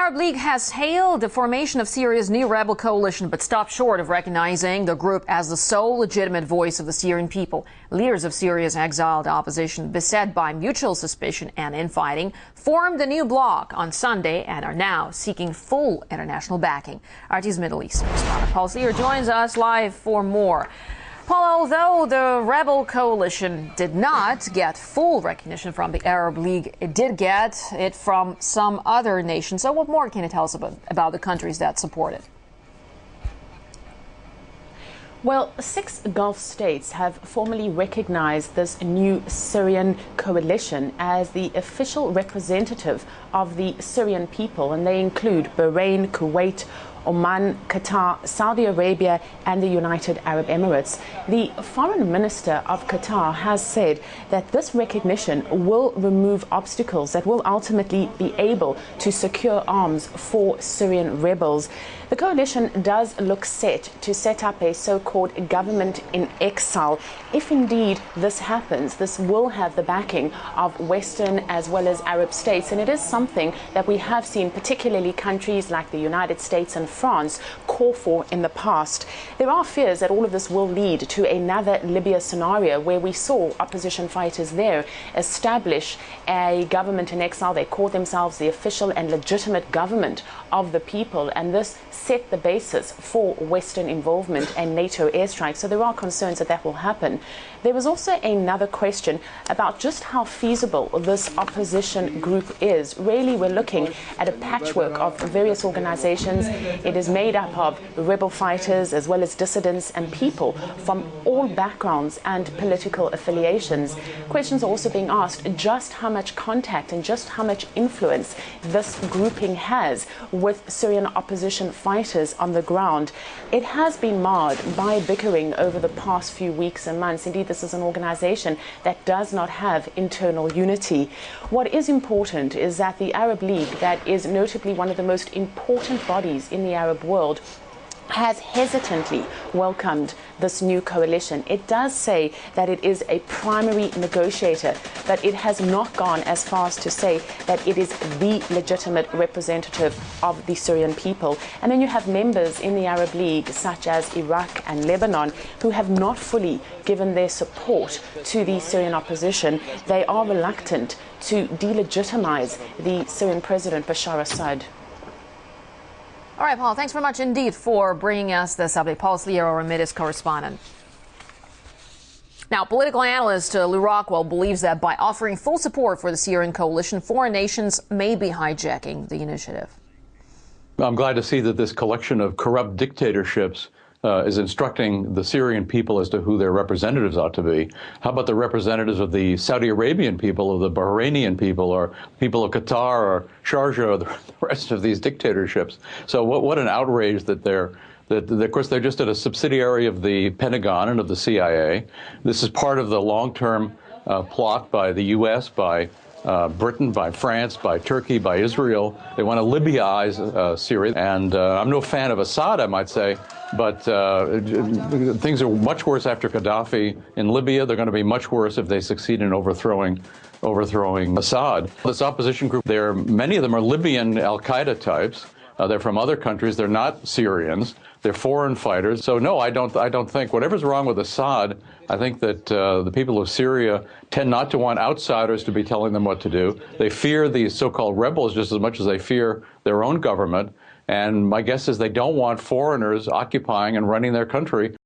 Arab League has hailed the formation of Syria's new rebel coalition, but stopped short of recognizing the group as the sole legitimate voice of the Syrian people. Leaders of Syria's exiled opposition, beset by mutual suspicion and infighting, formed the new bloc on Sunday and are now seeking full international backing. RT's Middle East correspondent Paul Slier joins us live for more. Paul, although the rebel coalition did not get full recognition from the Arab League, it did get it from some other nations. So what more can you tell us about the countries that support it? Well, 6 Gulf states have formally recognized this new Syrian coalition as the official representative of the Syrian people, and they include Bahrain, Kuwait, Oman, Qatar, Saudi Arabia and the United Arab Emirates. The foreign minister of Qatar has said that this recognition will remove obstacles that will ultimately be able to secure arms for Syrian rebels. The coalition does look set to set up a so-called government in exile. If indeed this happens, this will have the backing of Western as well as Arab states, and it is something that we have seen particularly countries like the United States and France call for in the past. There are fears that all of this will lead to another Libya scenario where we saw opposition fighters there establish a government in exile. They called themselves the official and legitimate government of the people, and this set the basis for Western involvement and NATO airstrikes. So there are concerns that that will happen. There was also another question about just how feasible this opposition group is. Really, we're looking at a patchwork of various organizations. It is made up of rebel fighters as well as dissidents and people from all backgrounds and political affiliations. Questions are also being asked just how much contact and just how much influence this grouping has with Syrian opposition fighters on the ground. It has been marred by bickering over the past few weeks and months. Indeed, this is an organization that does not have internal unity. What is important is that the Arab League, that is notably one of the most important bodies in the Arab world, has hesitantly welcomed this new coalition. It does say that it is a primary negotiator, but it has not gone as far as to say that it is the legitimate representative of the Syrian people. And then you have members in the Arab League, such as Iraq and Lebanon, who have not fully given their support to the Syrian opposition. They are reluctant to delegitimize the Syrian President Bashar Assad. All right, Paul, thanks very much indeed for bringing us this update. Paul Slier, our Middle East correspondent. Now, political analyst Lou Rockwell believes that by offering full support for the Syrian coalition, foreign nations may be hijacking the initiative. I'm glad to see that this collection of corrupt dictatorships is instructing the Syrian people as to who their representatives ought to be. How about the representatives of the Saudi Arabian people, of the Bahrainian people, or people of Qatar, or Sharjah, or the rest of these dictatorships? So what an outrage that of course, they're just a subsidiary of the Pentagon and of the CIA. This is part of the long-term plot by the U.S., by Britain, by France, by Turkey, by Israel. They want to Libyaize Syria. And I'm no fan of Assad, I might say, but things are much worse after Gaddafi in Libya. They're going to be much worse if they succeed in overthrowing Assad. This opposition group, many of them are Libyan al-Qaeda types. They're from other countries. They're not Syrians. They're foreign fighters. So no, I don't think whatever's wrong with Assad. I think that the people of Syria tend not to want outsiders to be telling them what to do. They fear these so-called rebels just as much as they fear their own government. And my guess is they don't want foreigners occupying and running their country.